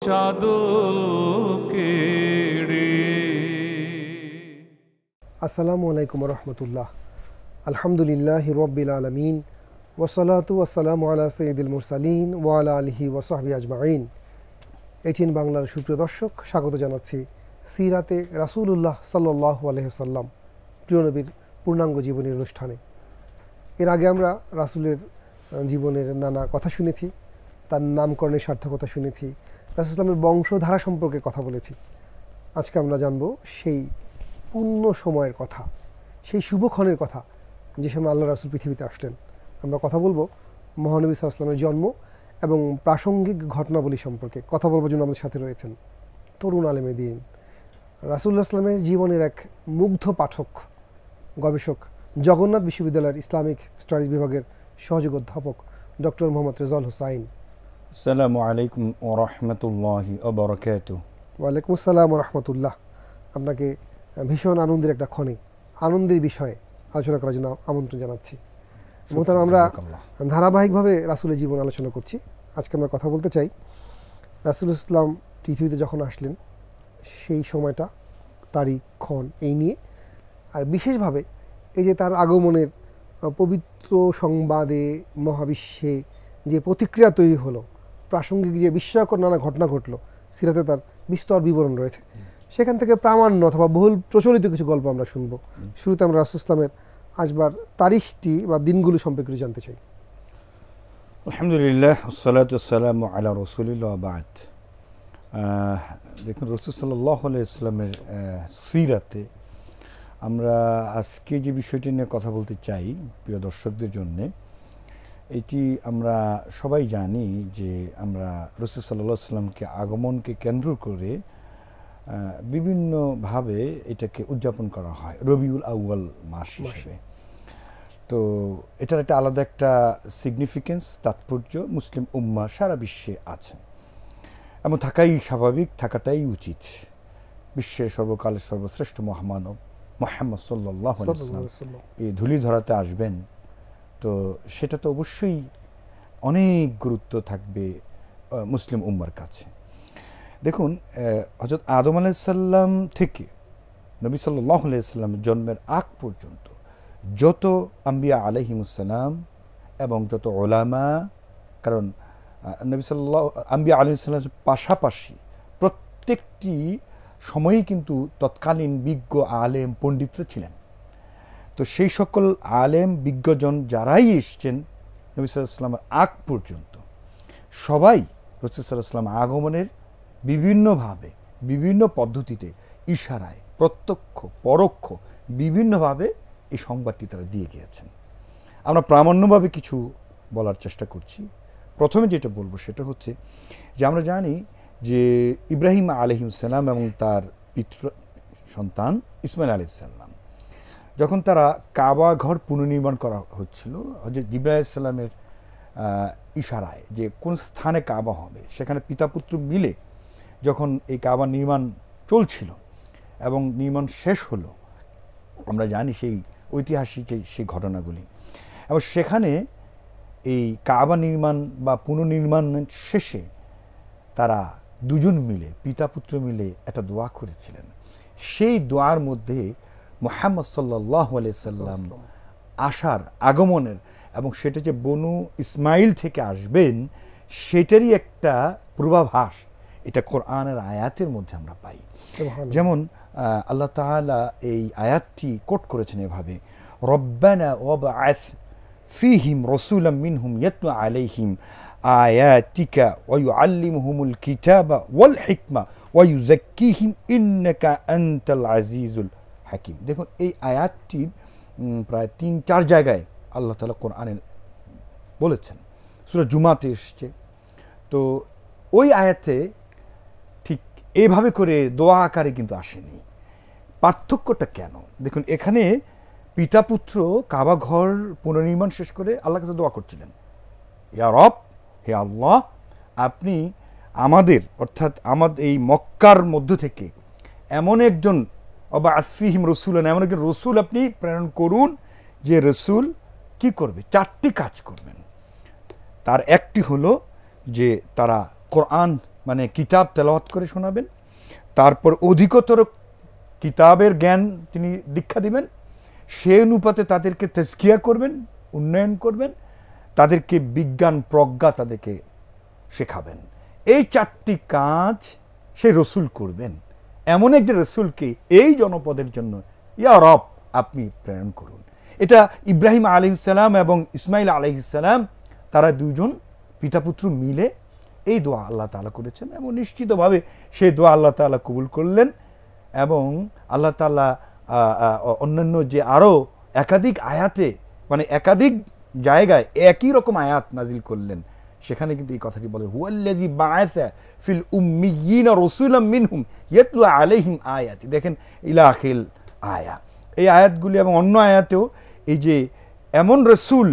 চাঁদকে রে। আসসালামু আলাইকুম রহমতুল্লাহ। আলহামদুলিল্লাহি রব্বিল আলামিন ওয়াসসালাতু ওয়াসসালামু আলা সাইয়্যিদিল মুরসালিন ওয়া আলা আলিহি ওয়া সাহবিহি আজমাইন। এটিএন বাংলার সুপ্রিয় দর্শক, স্বাগত জানাচ্ছি সিরাতে রাসূলুল্লাহ সাল্লাল্লাহু আলাইহি ওয়াসাল্লাম প্রিয় নবীর পূর্ণাঙ্গ জীবনী অনুষ্ঠানে। এর আগে আমরা রাসূলের জীবনের নানা কথা শুনেছি, তার নামকরণের সার্থকতা শুনেছি, রাসূল ইসলামের বংশধারা সম্পর্কে কথা বলেছি। আজকে আমরা জানব সেই পূর্ণ সময়ের কথা, সেই শুভক্ষণের কথা যে সময় আল্লাহ রাসূল পৃথিবীতে আসলেন। আমরা কথা বলবো মহানবী সাল্লাল্লাহু আলাইহি ওয়াসাল্লামের জন্ম এবং প্রাসঙ্গিক ঘটনাবলী সম্পর্কে। কথা বলবার জন্য আমাদের সাথে রয়েছেন তরুণ আলেমে দ্বীন, রাসূলুল্লাহ সাল্লামের জীবনের এক মুগ্ধ পাঠক, গবেষক, জগন্নাথ বিশ্ববিদ্যালয়ের ইসলামিক স্টাডিজ বিভাগের সহযোগী অধ্যাপক ডক্টর মোহাম্মদ রেজাউল হোসাইন। আসসালামু আলাইকুম ওয়া রাহমাতুল্লাহি ওয়া বারাকাতুহু। ওয়ালাইকুম আসসালাম ওয়া রাহমাতুল্লাহ। আপনাকে ভীষণ আনন্দের একটা ক্ষণে, আনন্দের বিষয়ে আলোচনা করার জন্য আমন্ত্রণ জানাচ্ছি। মোহতারাম, আমরা ধারাবাহিকভাবে রাসূলের জীবন আলোচনা করছি। আজকে আমরা কথা বলতে চাই রাসূল ইসলাম পৃথিবীতে যখন আসলেন সেই সময়টা, তারিখ, ক্ষণ এই নিয়ে, আর বিশেষভাবে এই যে তার আগমনের পবিত্র সংবাদে মহাবিশ্বে যে প্রতিক্রিয়া তৈরি হলো, প্রাসঙ্গিক যে বিস্ময়কর নানা ঘটনা ঘটলো, সিরাতে তার বিস্তর বিবরণ রয়েছে। সেখান থেকে প্রামাণ্য অথবা বহুল প্রচলিত কিছু গল্প আমরা শুনবো। শুরুতে আমরা রাসূল ইসলামের আসবার তারিখটি বা দিনগুলো সম্পর্কে জানতে চাই। আলহামদুলিল্লাহ, আসসালাতু ওয়াসসালামু আলা রাসূলিল্লাহ ওয়া বা'দ। দেখুন, রাসূল সাল্লাল্লাহু আলাইহি ওয়াসাল্লামের সিরাতে আমরা আজকে যে বিষয়টি নিয়ে কথা বলতে চাই প্রিয় দর্শকদের জন্যে, এটি আমরা সবাই জানি যে আমরা রাসূল সাল্লাল্লাহু আলাইহি ওয়াসাল্লামকে আগমনকে কেন্দ্র করে বিভিন্নভাবে এটাকে উদযাপন করা হয় রবিউল আউয়াল মাস হিসেবে। তো এটার একটা আলাদা একটা সিগনিফিকেন্স, তাৎপর্য মুসলিম উম্মাহ সারা বিশ্বে আছে, এমন থাকাই স্বাভাবিক, থাকাটাই উচিত। বিশ্বের সর্বকালের সর্বশ্রেষ্ঠ মহামানব মুহাম্মদ সাল্লাল্লাহু আলাইহি ওয়াসাল্লাম এই ধুলি ধরাতে আসবেন, তো সেটা তো অবশ্যই অনেক গুরুত্ব থাকবে মুসলিম উম্মার কাছে। দেখুন, হযরত আদম আলাইহিস সালাম থেকে নবী সাল্লাল্লাহু আলাইহি ওয়াসাল্লামের জন্মের আগ পর্যন্ত যত আম্বিয়া আলাইহিমুস সালাম এবং যত উলামা, কারণ নবী সাল্লাল্লাহু আম্বিয়া আলাইহিস সালামের পাশাপাশি প্রত্যেকটি সময়ই কিন্তু তৎকালীন বিজ্ঞ আলেম পণ্ডিতরা ছিলেন। তো সেই সকল আলেম বিজ্ঞজন যারাই এসছেন নবী সাল্লাল্লাহু আলাইহি ওয়াসাল্লামের আগ পর্যন্ত, সবাই রাসূল সাল্লাল্লাহু আলাইহি ওয়াসাল্লাম আগমনের বিভিন্নভাবে, বিভিন্ন পদ্ধতিতে, ইশারায়, প্রত্যক্ষ পরোক্ষ বিভিন্নভাবে এই সংবাদটি তারা দিয়ে গিয়েছেন। আমরা প্রামাণ্যভাবে কিছু বলার চেষ্টা করছি। প্রথমে যেটা বলবো সেটা হচ্ছে যে আমরা জানি যে ইব্রাহিম আলাইহিস সালাম এবং তার পিতৃ সন্তান ইসমাইল আলাইহিস সালাম, যখন তারা কাবা ঘর পুনর্নির্মাণ করা হচ্ছিল, হযরত জিবরাইল আলাইহিস সালামের ইশারায় যে কোন স্থানে কাবা হবে, সেখানে পিতা পুত্র মিলে যখন এই কাবা নির্মাণ চলছিল এবং নির্মাণ শেষ হলো, আমরা জানি সেই ঐতিহাসিক সেই ঘটনাগুলি, এবং সেখানে এই কাবা নির্মাণ বা পুনর্নির্মাণ শেষে তারা দুজন মিলে, পিতা পুত্র মিলে একটা দোয়া করেছিলেন। সেই দোয়ার মধ্যে মুহাম্মদ সাল্লাল্লাহু আলাইহি ওয়াসাল্লাম আসার, আগমনের, এবং সেটা যে বনু ইসমাইল থেকে আসবেন সেটারই একটা পূর্বাভাস এটা কোরআনের আয়াতের মধ্যে আমরা পাই। যেমন আল্লাহ তাআলা এই আয়াতটি কোট করেছেন এভাবে, রব্বানা ওয়াবআস ফীহিম রাসূলাম মিনহুম ইয়াতলু আলাইহিম আয়াতিকা ওয়া ইউআল্লিমুহুমুল কিতাবা ওয়াল হিকমা ওয়া ইউযাক্কিহিম ইন্নাকা আনতাল আজিজুল হাকিম। দেখুন, এই আয়াতটি প্রায় ৩-৪ জায়গায় আল্লাহ তাআলা কোরআনে বলেছেন, সূরা জুমাতে এসছে। তো ওই আয়াতে ঠিক এইভাবে করে দোয়া আকারে কিন্তু আসেনি। পার্থক্যটা কেন দেখুন, এখানে পিতা পুত্র কাবা ঘর পুনর্নির্মাণ শেষ করে আল্লাহর কাছে দোয়া করছিলেন, ইয়া রব, হে আল্লাহ, আপনি আমাদের, অর্থাৎ আমাদের এই মক্কার মধ্য থেকে এমন একজন অবা আসফিহিম রসুলান, এমন একজন রসুল আপনি প্রেরণ করুন যে রসুল কি করবে, 4টি কাজ করবেন। তার একটি হলো যে তারা কোরআন মানে কিতাব তেলাওয়াত করে শোনাবেন, তারপর অধিকতর কিতাবের জ্ঞান তিনি দীক্ষা দিবেন, সে অনুপাতে তাদেরকে তাজকিয়া করবেন, উন্নয়ন করবেন, তাদেরকে বিজ্ঞান প্রজ্ঞা তাদেরকে শেখাবেন। এই 4টি কাজ সে রসুল করবেন। এমন একজন রসুলকে এই জনপদের জন্য ইয়া রব আপনি প্রেরণ করুন। এটা ইব্রাহিম আলাইহিসসালাম এবং ইসমাইল আলাইহিসসালাম তারা দুজন পিতাপুত্র মিলে এই দোয়া আল্লাহ তাআলা করেছেন এবং নিশ্চিতভাবে সেই দোয়া আল্লাহ তাআলা কবুল করলেন। এবং আল্লাহ তাআলা অন্যান্য যে আরও একাধিক আয়াতে, মানে একাধিক জায়গায় একই রকম আয়াত নাজিল করলেন, সেখানে কিন্তু এই কথাটি বলে হুয়াল্লাযী বাআসা ফিল উম্মিয়িনা রাসূলাম মিনহুম ইয়াতলু আলাইহিম আয়াতি। দেখেন ইলা আখিল আয়া, এই আয়াতগুলি এবং অন্য আয়াতেও এই যে এমন রসুল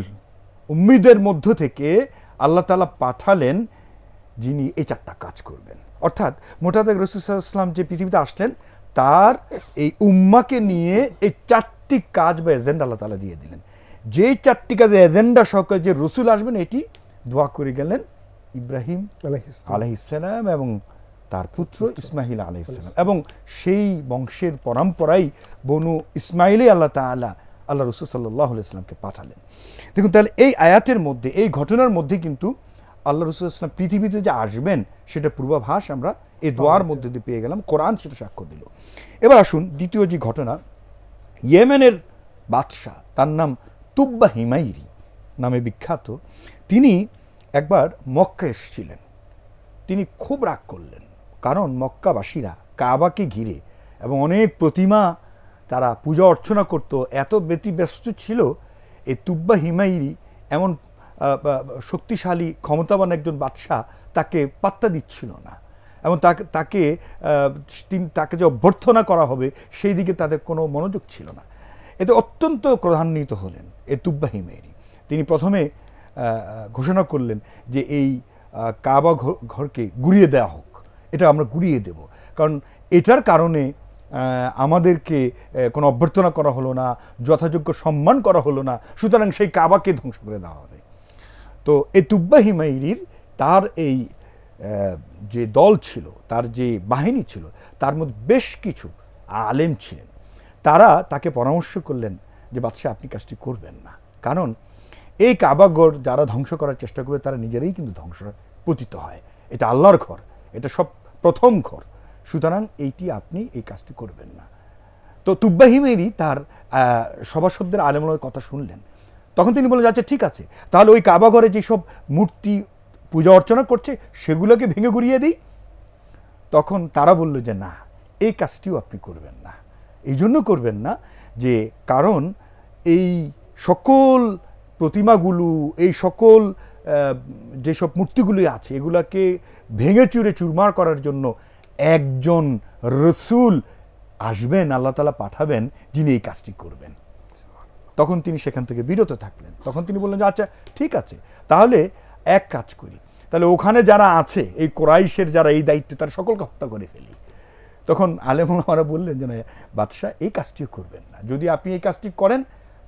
উম্মিদের মধ্য থেকে আল্লাহ তাআলা পাঠালেন যিনি এই 4টা কাজ করবেন। অর্থাৎ মোটামুটি রাসূল সাল্লাল্লাহু আলাইহি ওয়াসাল্লাম যে পৃথিবীতে আসলেন তার এই উম্মাকে নিয়ে এই 4টি কাজ বা এজেন্ডা আল্লাহ তাআলা দিয়ে দিলেন। যেই 4টি কাজের এজেন্ডা সহকারে যে রসুল আসবেন এটি দোয়া করে গেলেন ইব্রাহিম আলাইহিসসালাম এবং তার পুত্র ইসমাইল আলাইহিসসালাম, এবং সেই বংশের পরম্পরাই বনু ইসমাইলে আল্লাহ তাআলা আল্লাহ রাসূল সাল্লাল্লাহু আলাইহি ওয়াসাল্লামকে পাঠালেন। দেখুন তাহলে এই আয়াতের মধ্যে, এই ঘটনার মধ্যে কিন্তু আল্লাহ রাসূল সাল্লাল্লাহু আলাইহি ওয়াসাল্লাম পৃথিবীতে যে আসবেন সেটা পূর্বাভাস আমরা এই দোয়ার মধ্যে দিয়ে পেয়ে গেলাম, কোরআন সেটা সাক্ষ্য দিল। এবার আসুন দ্বিতীয় যে ঘটনা, ইয়েমেনের বাদশাহ, তার নাম তুব্বা হিমাইরি নামে বিখ্যাত, তিনি একবার মক্কা এসেছিলেন। তিনি খুব রাগ করলেন, কারণ মক্কাবাসীরা কাবাকে ঘিরে এবং অনেক প্রতিমা তারা পূজা অর্চনা করত, এত ব্যতিব্যস্ত ছিল। এই তুব্বা হিমাইরি এমন শক্তিশালী ক্ষমতাবান একজন বাদশাহ তাকে পাত্তা দিচ্ছিল না, এবং তাকে যে অভ্যর্থনা করা হবে সেই দিকে তাদের কোনো মনোযোগ ছিল না। এতে অত্যন্ত ক্রোধান্বিত হলেন এই তুব্বা হিমাইরি। তিনি প্রথমে ঘোষণা করলেন যে এই কাবা ঘরকে গুড়িয়ে দেওয়া হোক, এটা আমরা গুড়িয়ে দেব, কারণ এটার কারণে আমাদেরকে কোনো অভ্যর্থনা করা হলো না, যথাযোগ্য সম্মান করা হলো না, সুতরাং সেই কাবাকে ধ্বংস করে দেওয়া হবে। তো এই তুব্বা হিমাইরির তার এই যে দল ছিল, তার যে বাহিনী ছিল, তার মধ্যে বেশ কিছু আলেম ছিলেন। তারা তাকে পরামর্শ করলেন যে বাদশাহ আপনি কাজটি করবেন না, কারণ এই কাবাঘর যারা ধ্বংস করার চেষ্টা করবে তারা নিজেরাই কিন্তু ধ্বংস পতিত হয়। এটা আল্লাহর ঘর, এটা সব প্রথম ঘর, সুতরাং এইটি আপনি এই কাজটি করবেন না। তো তুব্বা হিমাইরি তার সভাসদদের আলেমের কথা শুনলেন। তখন তিনি বললেন আচ্ছা ঠিক আছে, তাহলে ওই কাবাঘরে যেসব মূর্তি পূজা অর্চনা করছে সেগুলোকে ভেঙে গুড়িয়ে দিই। তখন তারা বলল যে না, এই কাজটিও আপনি করবেন না। এই জন্য করবেন না যে কারণ এই সকল প্রতিমাগুলো, এই সকল যেসব মূর্তিগুলি আছে এগুলাকে ভেঙে চুরে চুরমার করার জন্য একজন রসুল আসবেন, আল্লাহ তাআলা পাঠাবেন, যিনি এই কাজটি করবেন। তখন তিনি সেখান থেকে বিরত থাকলেন। তখন তিনি বললেন যে আচ্ছা ঠিক আছে, তাহলে এক কাজ করি, তাহলে ওখানে যারা আছে এই কোরাইশের যারা এই দায়িত্ব তারা সকলকে হত্যা করে ফেলি। তখন আলেমরা বললেন যে না বাদশাহ এই কাজটিও করবেন না, যদি আপনি এই কাজটি করেন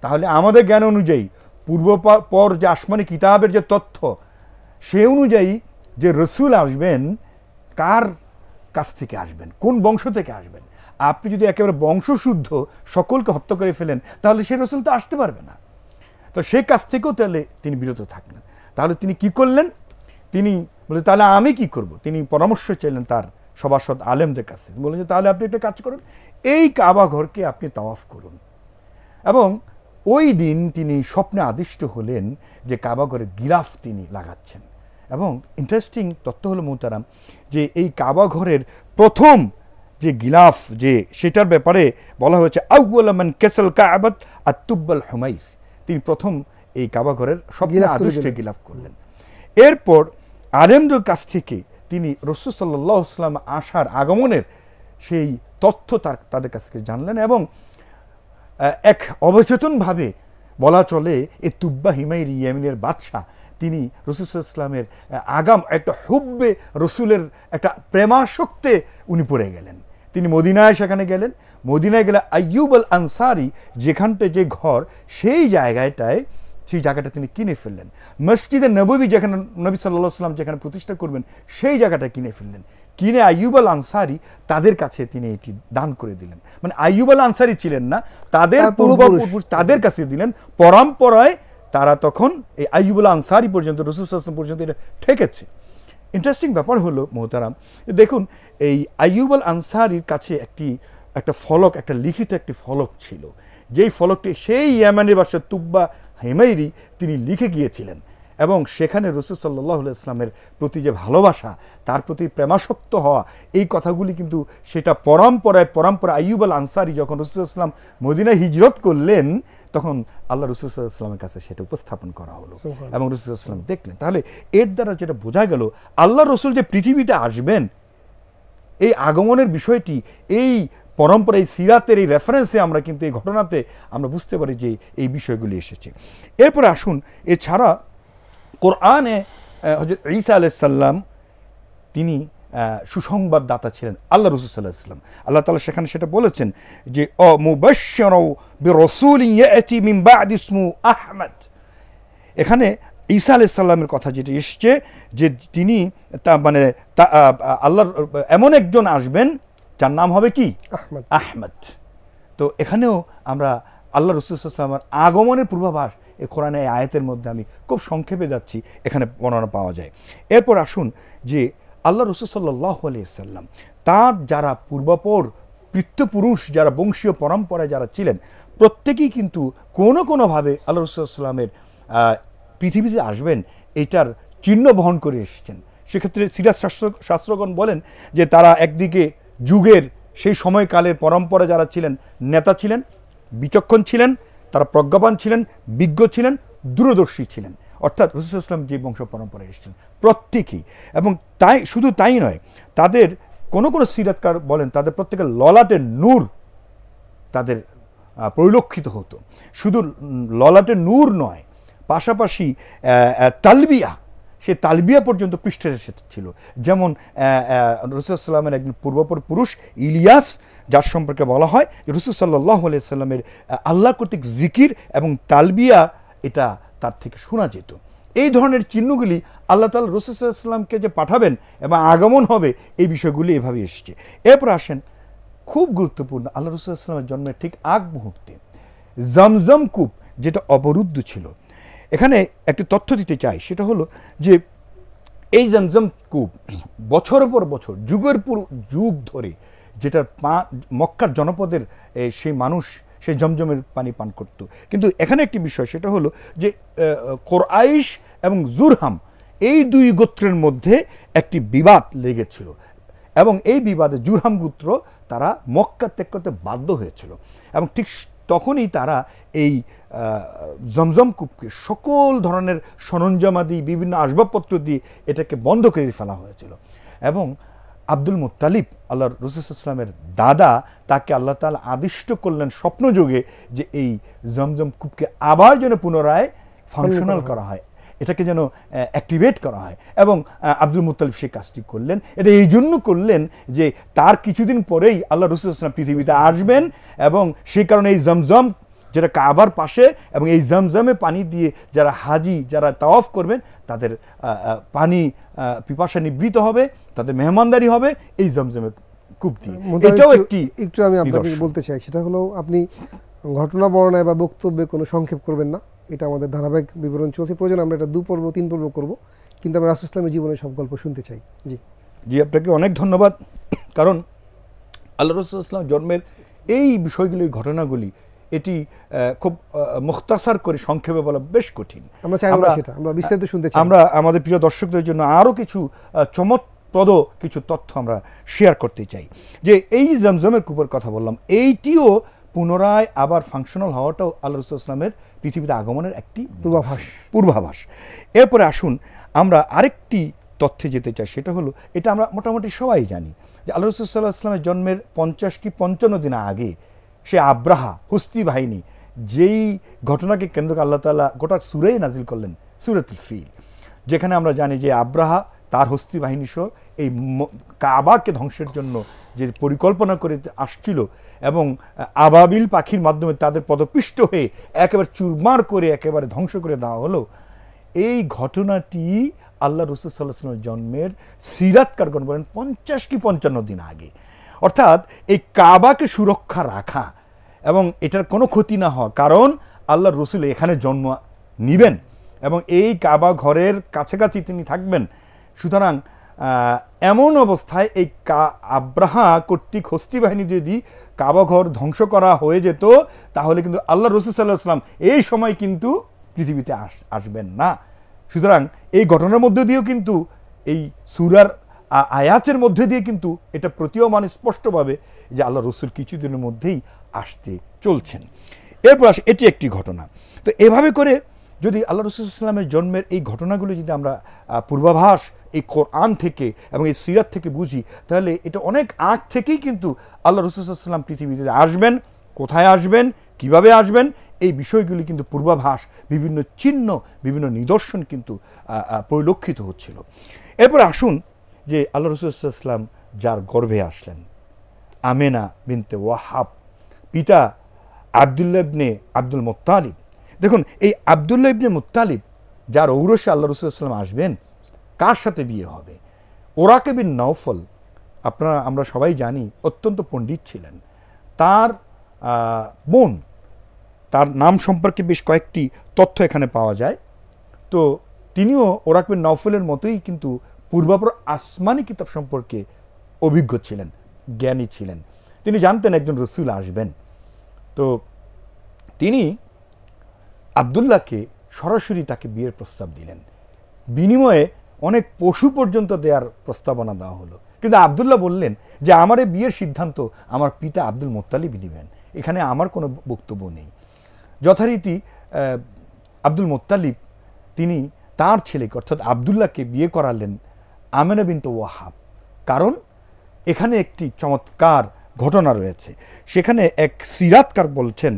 তাহলে আমাদের জ্ঞান অনুযায়ী পূর্বপর যে আসমানি কিতাবের যে তথ্য সে অনুযায়ী যে রসুল আসবেন কার কাছ থেকে আসবেন, কোন বংশ থেকে আসবেন, আপনি যদি একেবারে বংশশুদ্ধ সকলকে হত্যা করে ফেলেন তাহলে সেই রসুল তো আসতে পারবে না। তো সেই কাছ থেকেও তাহলে তিনি বিরত থাকলেন। তাহলে তিনি কি করলেন, তিনি বলে তাহলে আমি কি করব, তিনি পরামর্শ চাইলেন তার সভাসদ আলেমদের কাছে। বললেন যে তাহলে আপনি একটা কাজ করুন, এই কাবা ঘরকে আপনি তাওয়াফ করুন। এবং ওই দিন তিনি স্বপ্নে আদিষ্ট হলেন যে কাবা ঘরের গিলাফ তিনি লাগাচ্ছেন। এবং ইন্টারেস্টিং তথ্য হলো মোহতারাম যে এই কাবা ঘরের প্রথম যে গিলাফ যে সেটার ব্যাপারে বলা হয়েছে আউয়াল মান কাসাল কাবাত আত-তুব্বাল হুমাইর, তিনি প্রথম এই কাবা ঘরের স্বপ্নে আদিষ্ট গিলাফ করলেন। এরপর আলেমদের কাছ থেকে তিনি রাসূল সাল্লাল্লাহু আলাইহি ওয়াসাল্লাম আসার আগমনের সেই তথ্য তাদের কাছ থেকে জানলেন। এবং এক অবচেতনভাবে বলা চলে এই তুব্বা হিমাইরি ইয়েমেনের বাদশাহ তিনি রাসূল সাল্লাল্লাহু আলাইহি ওয়াসাল্লামের আগাম একটা হুব্বে রসুলের একটা প্রেমাসক্তে উনি পড়ে গেলেন। তিনি মদিনায় সেখানে গেলেন। মদিনায় গেলে আইয়ুব আল আনসারি যেখানটায় যে ঘর সেই জায়গাটায় সেই জায়গাটা তিনি কিনে ফেললেন। মসজিদে নববী যেখানে নবী সাল্লাল্লাহু আলাইহি ওয়াসাল্লাম যেখানে প্রতিষ্ঠা করবেন সেই জায়গাটা কিনে ফেললেন। কিনে আইয়ুব আল আনসারী তাদের কাছে তিনি এটি দান করে দিলেন। মানে আইয়ুব আল আনসারী ছিলেন না, তাদের পূর্বপুরুষ তাদের কাছে দিলেন। পরম্পরায় তারা তখন এই আইয়ুব আল আনসারী পর্যন্ত রাসূল সাল্লাল্লাহু আলাইহি ওয়াসাল্লাম পর্যন্ত এটা ঠেকেছে। ইন্টারেস্টিং ব্যাপার হলো মোহতারাম, দেখুন এই আইয়ুব আল আনসারীর কাছে একটা ফলক, একটা লিখিত একটি ফলক ছিল, যেই ফলকটি সেই ইয়ামানের বাদশা তুব্বা হেমাইরি তিনি লিখে গিয়েছিলেন এবং সেখানে রাসূল সাল্লাল্লাহু আলাইহি ওয়াসাল্লামের প্রতি যে ভালোবাসা, তার প্রতি প্রেমাসক্ত হওয়া, এই কথাগুলি কিন্তু সেটা পরম্পরায় আইয়ুব আল আনসারী যখন রাসূল সাল্লাল্লাহু আলাইহি ওয়াসাল্লাম মদিনায় হিজরত করলেন তখন আল্লাহ রাসূল সাল্লাল্লাহু আলাইহি ওয়াসাল্লামের কাছে সেটা উপস্থাপন করা হলো এবং রাসূল সাল্লাল্লাহু আলাইহি ওয়াসাল্লাম দেখলেন। তাহলে এর দ্বারা যেটা বোঝা গেল আল্লাহ রসুল যে পৃথিবীতে আসবেন, এই আগমনের বিষয়টি এই পরম্পরা, এই সিরাতের এই রেফারেন্সে আমরা কিন্তু এই ঘটনাতে আমরা বুঝতে পারি যে এই বিষয়গুলি এসেছে। এরপরে আসুন, এছাড়া কোরআনে হযরত ঈসা আলাইহিস সালাম তিনি সুসংবাদদাতা ছিলেন আল্লাহ রাসূল সাল্লাল্লাহু আলাইহি ওয়াসাল্লাম। আল্লাহ তাআলা সেখানে সেটা বলেছেন যে ও মুবাশশিরু বিরাসূলিন ইয়াতি মিন বা'দি ইসমুহু আহমদ। এখানে ঈসা আলাইহিস সালামের কথা যেটা এসছে যে তিনি মানে আল্লাহর এমন একজন আসবেন যার নাম হবে কি? আহমদ। তো এখানেও আমরা আল্লাহ রাসূল সাল্লাল্লাহু আলাইহি ওয়াসাল্লামের আগমনের পূর্বাভাস এই কোরআনে এই আয়াতের মধ্যে আমি খুব সংক্ষেপে যাচ্ছি, এখানে বর্ণনা পাওয়া যায়। এরপর আসুন যে আল্লাহ রাসূল সাল্লাল্লাহু আলাইহি ওয়াসাল্লাম তার যারা পিতৃপুরুষ, যারা বংশীয় পরম্পরায় যারা ছিলেন, প্রত্যেকেই কিন্তু কোনোভাবে আল্লাহ রাসূল সাল্লাল্লাহু আলাইহি ওয়াসাল্লামের পৃথিবীতে আসবেন এটার চিহ্ন বহন করে এসেছেন। সেক্ষেত্রে সিরাত শাস্ত্রগণ বলেন যে তারা একদিকে যুগের সেই সময়কালের পরম্পরা যারা ছিলেন, নেতা ছিলেন, বিচক্ষণ ছিলেন, তারা প্রজ্ঞাবান ছিলেন, বিজ্ঞ ছিলেন, দূরদর্শী ছিলেন। অর্থাৎ রাসূল সাল্লাল্লাহু আলাইহি ওয়াসাল্লাম যে বংশ পরম্পরায় এসেছেন প্রত্যেকেই, এবং শুধু তাই নয়, তাদের কোনো সিরাতকার বলেন তাদের প্রত্যেকের ললাটের নূর তাদের পরিলক্ষিত হতো। শুধু ললাটের নূর নয়, পাশাপাশি তালবিয়া, সে তালবিয়া পর্যন্ত পৃষ্ঠে ছিল। যেমন রাসূল সাল্লাল্লাহু আলাইহি ওয়াসাল্লামের একজন পূর্বপুরুষ ইলিয়াস, যার সম্পর্কে বলা হয় যে রাসূল সাল্লাল্লাহু আলাইহি ওয়াসাল্লামের আল্লাহ কর্তৃক জিকির এবং তালবিয়া এটা তার থেকে শোনা যেত। এই ধরনের চিহ্নগুলি আল্লাহ তাআলা রাসূল সাল্লাল্লাহু আলাইহি ওয়াসাল্লামকে যে পাঠাবেন এবং আগমন হবে, এই বিষয়গুলি এভাবে এসেছে। এরপর আসেন খুব গুরুত্বপূর্ণ, আল্লাহ রাসূল সাল্লাল্লাহু আলাইহি ওয়াসাল্লামের জন্মের ঠিক আগ মুহূর্তে জমজম কূপ যেটা অবরুদ্ধ ছিল, এখানে একটি তথ্য দিতে চাই। সেটা হলো যে এই জমজম কূপ বছরের পর বছর, যুগের পর যুগ ধরে যেটার মক্কার জনপদের সেই মানুষ সেই জমজমের পানি পান করত। কিন্তু এখানে একটি বিষয়, সেটা হলো যে কোরাইশ এবং জুরহাম এই দুই গোত্রের মধ্যে একটি বিবাদ লেগেছিল এবং এই বিবাদে জুরহাম গোত্র তারা মক্কা ত্যাগ করতে বাধ্য হয়েছিল এবং ঠিক তখনই তারা এই জমজম কূপকে সকল ধরনের সরঞ্জামাদি, বিভিন্ন আসবাবপত্র দিয়ে এটাকে বন্ধ করে ফেলা হয়েছিল। এবং আব্দুল মুত্তালিব, আল্লাহ রাসূল সাল্লাল্লাহু আলাইহি ওয়াসাল্লামের দাদা, তাকে আল্লাহ তাআলা আদিষ্ট করলেন স্বপ্নযোগে যে এই জমজম কূপকে আবার যেন পুনরায় ফাংশনাল করা হয়, এটাকে যেন অ্যাক্টিভেট করা হয়। এবং আব্দুল মুত্তালিব সেই কাজটি করলেন। এটা এই জন্য করলেন যে তার কিছুদিন পরেই আল্লাহ রাসূল সাল্লাল্লাহু আলাইহি ওয়াসাল্লাম পৃথিবীতে আসবেন এবং সেই কারণে এই জমজম যেটা কাবার পাশে, এবং এই জমজমে পানি দিয়ে যারা হাজি, যারা তাওয়াফ করবেন তাদের পানি পিপাসা নিবৃত হবে, তাদের মেহমানদারি হবে এই জমজমের কূপ দিয়ে। এটাও একটু আমি আপনাকে বলতে চাই, সেটা হলো আপনি ঘটনা বর্ণনায় বা বক্তব্যে কোনো সংক্ষেপ করবেন না, এটা আমাদের ধারাবাহিক বিবরণ চলছে। প্রয়োজন আমরা এটা 2 পর্ব 3 পর্ব করব, কিন্তু আমরা রাসূল ইসলামের জীবনের সব গল্প শুনতে চাই। জি, আপনাকে অনেক ধন্যবাদ। কারণ আল্লাহ রাসূল ইসলাম জন্মের এই বিষয়গুলি, ঘটনাগুলি, এটি খুব মুখতাসার করে সংক্ষেপে বলা বেশ কঠিন। আমরা বিস্তারিত শুনতে চাই। আমরা আমাদের প্রিয় দর্শকদের জন্য আরও কিছু চমকপ্রদ কিছু তথ্য আমরা শেয়ার করতে চাই। যে এই জমজমের কূপের কথা বললাম, এইটিও পুনরায় আবার ফাংশনাল হওয়াটাও আল্লাহ রাসূল ইসলামের পৃথিবীতে আগমনের একটি পূর্বাভাস। এরপরে আসুন আমরা আরেকটি তথ্যে যেতে চাই। সেটা হলো, এটা আমরা মোটামুটি সবাই জানি যে আল্লাহ রাসূল সাল্লাল্লাহু আলাইহি ওয়াসাল্লামের জন্মের 50 কি 55 দিন আগে সে আব্রাহা হুস্তি বাহিনী, যেই ঘটনাকে কেন্দ্র করে আল্লাহ তাআলা গোটা সূরাই নাজিল করলেন, সূরাতুল ফিল, যেখানে আমরা জানি যে আব্রাহা তার হস্তি বাহিনী সহ এই কাবাকে ধ্বংসের জন্য যে পরিকল্পনা করে আসছিল এবং আবাবিল পাখির মাধ্যমে তাদের পদপিষ্ট হয়ে একেবারে চুরমার করে একেবারে ধ্বংস করে দেওয়া হলো, এই ঘটনাটি আল্লাহ রসুল সাল্লাল্লাহু আলাইহি ওয়াসাল্লামের জন্মের সিরাতকারগণ বলেন 50 কি 55 দিন আগে। অর্থাৎ এই কাবাকে সুরক্ষা রাখা এবং এটার কোনো ক্ষতি না হওয়া, কারণ আল্লাহ রসুল এখানে জন্ম নিবেন এবং এই কাবা ঘরের কাছাকাছি তিনি থাকবেন। সুতরাং এমন অবস্থায় এই আব্রাহা কর্তৃক হস্তি বাহিনী যদি কাবা ঘর ধ্বংস করা হয়ে যেত, তাহলে কিন্তু আল্লাহ রসুল সাল্লাল্লাহু আলাইহি ওয়াসাল্লাম এই সময় কিন্তু পৃথিবীতে আসবেন না। সুতরাং এই ঘটনার মধ্যে দিয়েও কিন্তু এই সূরার আয়াতের মধ্যে দিয়ে কিন্তু এটা প্রতীয়মান স্পষ্টভাবে যে আল্লাহ রসুল কিছুদিনের মধ্যেই আসতে চলছেন। এরপর আসে এটি একটি ঘটনা। তো এভাবে করে যদি আল্লাহ রসুল সাল্লামের জন্মের এই ঘটনাগুলো যদি আমরা পূর্বাভাস এই কোরআন থেকে এবং এই সিরাত থেকে বুঝি, তাহলে এটা অনেক আগ থেকেই কিন্তু আল্লাহ রসুল সাল্লাম পৃথিবীতে আসবেন, কোথায় আসবেন, কিভাবে আসবেন, এই বিষয়গুলি কিন্তু পূর্বাভাস, বিভিন্ন চিহ্ন, বিভিন্ন নিদর্শন কিন্তু পরিলক্ষিত হচ্ছিল। এরপর আসুন যে আল্লাহ রসুল সাল্লাম যার গর্ভে আসলেন, আমেনা বিনতে ওয়াহাব, পিতা আব্দুল্লাহ ইবনে আব্দুল মুত্তালিব। দেখুন এই আব্দুল্লাহ ইবনে মুত্তালিব যার ঔরসে আল্লাহ রসুল সাল্লাম আসবেন, কার সাথে বিয়ে হবে? ওরাকে বিন নওফল, আমরা সবাই জানি অত্যন্ত পণ্ডিত ছিলেন, তার বোন, তার নাম সম্পর্কে বেশ কয়েকটি তথ্য এখানে পাওয়া যায়। তো তিনিও ওরাকে বিন নওফলের মতোই কিন্তু পূর্বাপর আসমানি কিতাব সম্পর্কে অভিজ্ঞ ছিলেন, জ্ঞানী ছিলেন। তিনি জানতেন একজন রসুল আসবেন। তো তিনি আব্দুল্লাহকে সরাসরি তাকে বিয়ের প্রস্তাব দিলেন, বিনিময়ে অনেক পশু পর্যন্ত দেওয়ার প্রস্তাবনা দেওয়া হলো। কিন্তু আব্দুল্লাহ বললেন যে আমার এই বিয়ের সিদ্ধান্ত আমার পিতা আব্দুল মুত্তালিব নেবেন, এখানে আমার কোনো বক্তব্য নেই। যথারীতি আব্দুল মুত্তালিব তিনি তার ছেলেকে অর্থাৎ আব্দুল্লাহকে বিয়ে করালেন আমেনা বিনতে ওয়াহাব। কারণ এখানে একটি চমৎকার ঘটনা রয়েছে। সেখানে এক সিরাতকার বলছেন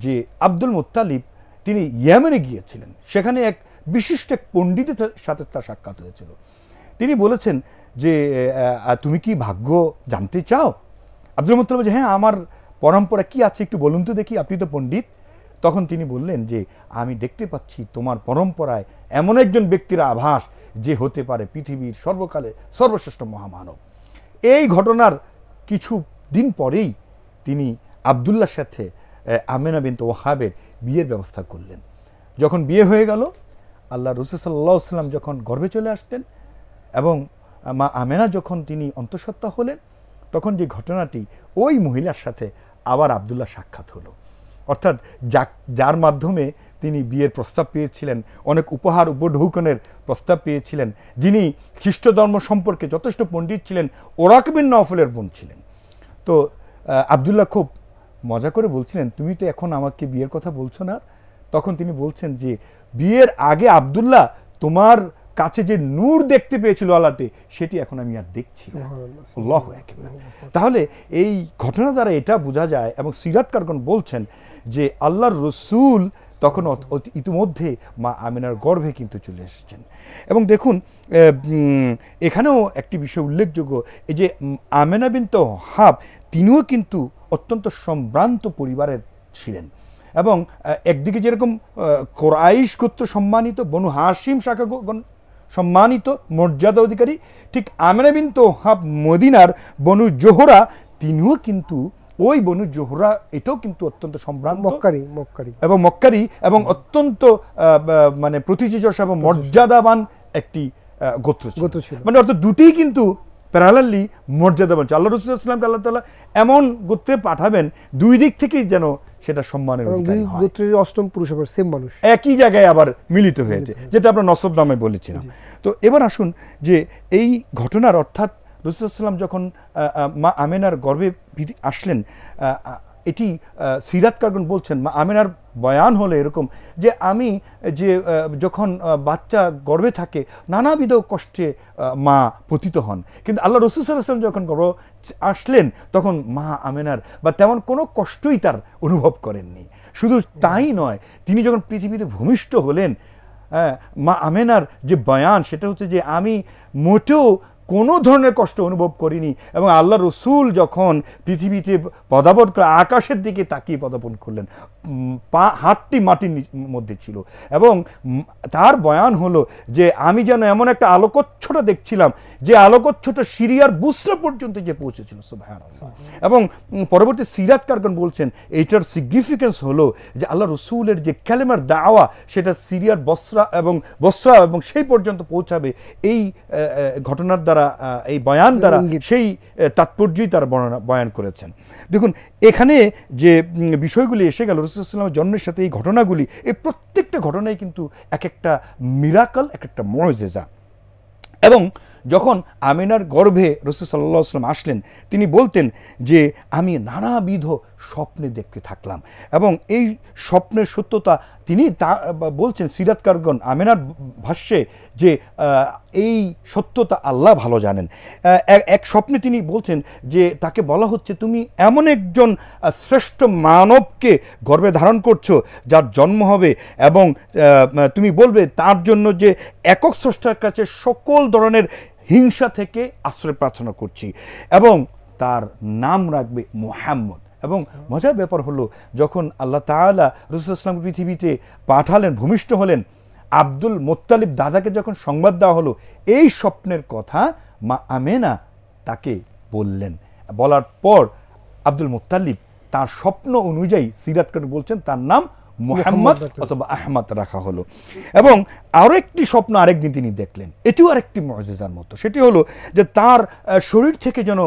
যে আব্দুল মুত্তালিব তিনি ইয়েমেনে গিয়েছিলেন, সেখানে এক বিশিষ্ট এক পণ্ডিতের সাথে তার সাক্ষাৎ হয়েছিল। তিনি বলেছেন যে তুমি কি ভাগ্য জানতে চাও? আব্দুল মুত্তালিব বলছে, হ্যাঁ, আমার পরম্পরা কি আছে একটু বলুন তো দেখি, আপনি তো পণ্ডিত। তখন তিনি বললেন যে আমি দেখতে পাচ্ছি তোমার পরম্পরায় এমন একজন ব্যক্তির আভাস যে হতে পারে পৃথিবীর সর্বকালে সর্বশ্রেষ্ঠ মহামানব। এই ঘটনার কিছু দিন পরেই তিনি আব্দুল্লাহর সাথে আমেনা বিনতে ওয়াহাবের বিয়ের ব্যবস্থা করলেন। যখন বিয়ে হয়ে গেল, আল্লাহ রসুল সাল্লাল্লাহু আলাইহি ওয়াসাল্লাম যখন গর্ভে চলে আসতেন এবং মা আমেনা যখন তিনি অন্তঃসত্ত্বা হলেন, তখন যে ঘটনাটি ওই মহিলার সাথে আবার আব্দুল্লাহ সাক্ষাৎ হলো। অর্থাৎ যার মাধ্যমে তিনি বিয়ের প্রস্তাব পেয়েছিলেন, অনেক উপহার উপঢৌকনের প্রস্তাব পেয়েছিলেন, যিনি খ্রিস্ট ধর্ম সম্পর্কে যথেষ্ট পণ্ডিত ছিলেন, ওরাকে বিন নওফলের বোন ছিলেন। তো আব্দুল্লাহ খুব মজা করে বলছিলেন, তুমি তো এখন আমাকে বিয়ের কথা বলছো না। তখন তিনি বলছেন যে বিয়ের আগে আব্দুল্লাহ তোমার কাছে যে নূর দেখতে পেয়েছিল আল্লাহতে, সেটি এখন আমি আর দেখছি না। আল্লাহু আকবার। তাহলে এই ঘটনা দ্বারা এটা বোঝা যায় এবং সিরাতকারগণ বলছেন যে আল্লাহর রসুল তখন ইতিমধ্যে মা আমিনার গর্ভে কিন্তু চলে এসেছেন। এবং দেখুন এখানেও একটি বিষয় উল্লেখযোগ্য, এই যে আমেনা বিনতে ওয়াহাব তিনিও কিন্তু অত্যন্ত সম্ভ্রান্ত পরিবারের ছিলেন এবং একদিকে যেরকম কোরাইশ গোত্র সম্মানিত, বনু হাশিম শাখাগণ সম্মানিত মর্যাদা অধিকারী, ঠিক আমেনা বিনতে ওয়াহাব মদিনার বনু জোহরা তিনিও কিন্তু ওই বনু জোহরা এটাও কিন্তু অত্যন্ত সম্ভ্রান্ত এবং মক্কারি এবং অত্যন্ত মানে প্রতিচিযশা এবং মর্যাদাবান একটি গোত্র ছিল। মানে অর্থাৎ দুটিই কিন্তু প্যারালালি মর্যাদাবান। আল্লাহ রাসূল সাল্লাল্লাহু আলাইহি ওয়াসাল্লাম আল্লাহ তাআলা এমন গোত্রে পাঠাবেন দুই দিক থেকেই যেন সেটা সম্মানের অধিকারী হয়। গোত্রের অষ্টম পুরুষ আবার সেম মানুষ একই জায়গায় আবার মিলিত হয়েছে, যেটা আমরা নসব নামে বলেছিলাম। তো এবার আসুন যে এই ঘটনার অর্থাৎ রাসূল সাল্লাল্লাহু আলাইহি ওয়াসাল্লাম যখন মা আমেনার গর্ভে আসলেন, এটি সিরাতকারগণ বলছেন মা আমেনার বয়ান হলো এরকম যে আমি যে যখন বাচ্চা গর্ভে থাকে নানাবিধ কষ্টে মা পতিত হন, কিন্তু আল্লাহ রাসূল সাল্লাল্লাহু আলাইহি ওয়াসাল্লাম যখন গর্ভে আসলেন তখন মা আমেনার বা তেমন কোনো কষ্টই তার অনুভব করেননি। শুধু তাই নয়, তিনি যখন পৃথিবীতে ভূমিষ্ঠ হলেন মা আমেনার যে বয়ান সেটা হচ্ছে যে আমি মোটেও কোনো ধরনের কষ্ট অনুভব করিনি, এবং আল্লাহ রসুল যখন পৃথিবীতে পদার্পণ করে আকাশের দিকে তাকিয়ে পদার্পণ করলেন, হাতটি মাটির মধ্যে ছিল, এবং তার বয়ান হলো যে আমি যেন এমন একটা আলোকচ্ছটা দেখছিলাম যে আলোকচ্ছটা সিরিয়ার বুসরা পর্যন্ত যে পৌঁছেছিল, সুবহানাল্লাহ। এবং পরবর্তী সিরাতকারগণ বলছেন এইটার সিগনিফিকেন্স হলো যে আল্লাহ রসুলের যে কালেমার দাওয়া সেটা সিরিয়ার বসরা এবং সেই পর্যন্ত পৌঁছাবে, এই ঘটনার দ্বারা, এই বয়ান দ্বারা সেই তাৎপর্যই তারা বয়ান করেছেন। দেখুন এখানে যে বিষয়গুলি এসে গেল রাসূলুল্লাহ সাল্লাল্লাহু আলাইহি ওয়াসাল্লামের জন্মের সাথে, এই ঘটনাগুলি, এই প্রত্যেকটা ঘটনাই কিন্তু এক একটা মিরাকল, এক একটা মুআজিজা। এবং যখন আমিনার গর্ভে রাসূল সাল্লাল্লাহু আলাইহি ওয়াসাল্লাম আসলেন, তিনি বলতেন যে আমি নানাবিধ স্বপ্নে দেখতে থাকলাম, এবং এই স্বপ্নের সত্যতা তিনি বলছেন সিরাতকারগণ আমিনার ভাষ্যে যে এই সত্যতা আল্লাহ ভালো জানেন। এক স্বপ্নে তিনি বলছেন যে তাকে বলা হচ্ছে তুমি এমন একজন শ্রেষ্ঠ মানবকে গর্ভে ধারণ করছো যার জন্ম হবে, এবং তুমি বলবে তার জন্য যে একক স্রষ্টার কাছে সকল ধরনের হিংসা থেকে আশ্রয় প্রার্থনা করছি, এবং তার নাম রাখবে মুহাম্মদ। এবং মজার ব্যাপার হলো যখন আল্লাহ তাআলা রাসূলুল্লাহ সাল্লাল্লাহু আলাইহি ওয়াসাল্লাম পৃথিবীতে পাঠালেন, ভূমিষ্ঠ হলেন, আব্দুল মুত্তালিব দাদাকে যখন সংবাদ দেওয়া হলো এই স্বপ্নের কথা, মা আমেনা তাকে বললেন। বলার পর আব্দুল মুত্তালিব তার স্বপ্ন অনুযায়ী সিরাতকার বলছেন তার নাম মুহাম্মদ অথবা আহমদ রাখা হলো। এবং আরও একটি স্বপ্ন আরেকদিন তিনি দেখলেন, এটিও আরেকটি মুআজিজার মতো। সেটি হলো যে তার শরীর থেকে যেন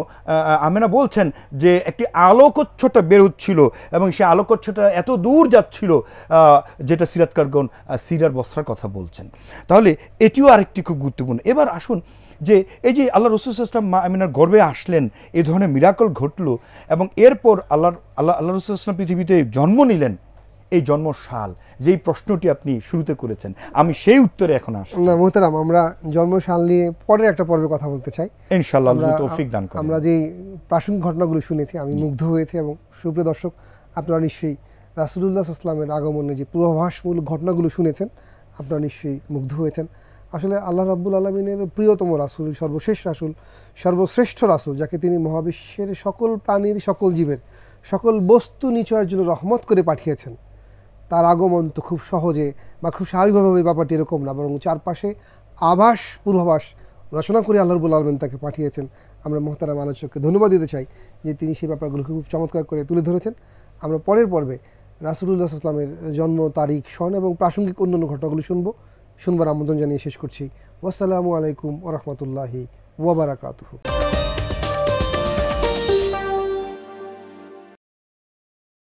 আমেনা বলছেন যে একটি আলোকচ্ছটা বের হচ্ছিল, এবং সেই আলোকচ্ছটা এত দূর যাচ্ছিল, যেটা সিরাতকারগণ সিরার বসরার কথা বলছেন। তাহলে এটিও আরেকটি খুব গুরুত্বপূর্ণ। এবার আসুন যে এই যে আল্লাহ রাসূল সাল্লাল্লাহু আলাইহি ওয়াসাল্লাম মা আমিনার গর্ভে আসলেন, এই ধরনের মিরাকল ঘটলো, এবং এরপর আল্লাহ রাসূল সাল্লাল্লাহু আলাইহি ওয়াসাল্লাম পৃথিবীতে জন্ম নিলেন, এই জন্মসাল যেই প্রশ্নটি আপনি শুরুতে করেছেন, আমি সেই উত্তরে এখন আসছি। না মুহতারাম, আমরা জন্মসাল নিয়ে পরের একটা পর্বে কথা বলতে চাই ইনশাআল্লাহ, আল্লাহ তৌফিক দান করেন। আমরা যেই প্রাসঙ্গিক ঘটনাগুলো শুনেছি আমি মুগ্ধ হয়েছি, এবং সুপ্রিয় দর্শক আপনারা নিশ্চয়ই রাসূলুল্লাহ সাল্লাল্লাহু আলাইহি ওয়াসাল্লামের আগমনের যে পূর্বাভাসমূলক ঘটনাগুলো শুনেছেন, আপনারা নিশ্চয়ই মুগ্ধ হয়েছেন। আসলে আল্লাহ রাব্বুল আলামিনের প্রিয়তম রাসূল, সর্বশেষ রাসূল, সর্বশ্রেষ্ঠ রাসূল, যাকে তিনি মহাবিশ্বের সকল প্রাণীর, সকল জীবের, সকল বস্তু নিচয়ের জন্য রহমত করে পাঠিয়েছেন, তার আগমন তো খুব সহজে বা খুব স্বাভাবিকভাবে ব্যাপারটি এরকম না, বরং চারপাশে পূর্বাভাস রচনা করে আল্লাহ রাব্বুল আলামিন তাকে পাঠিয়েছেন। আমরা মুহতারাম আলোচককে ধন্যবাদ দিতে চাই যে তিনি সেই ব্যাপারগুলো খুব চমৎকার করে তুলে ধরেছেন। আমরা পরের পর্বে রাসূলুল্লাহ সাল্লাল্লাহু আলাইহি ওয়াসাল্লামের জন্ম তারিখ, সন এবং প্রাসঙ্গিক অন্যান্য ঘটনাগুলো শুনবার আমন্ত্রণ জানিয়ে শেষ করছি। ওয়াসসালামু আলাইকুম ওয়া রাহমাতুল্লাহি ওয়া বারাকাতুহু।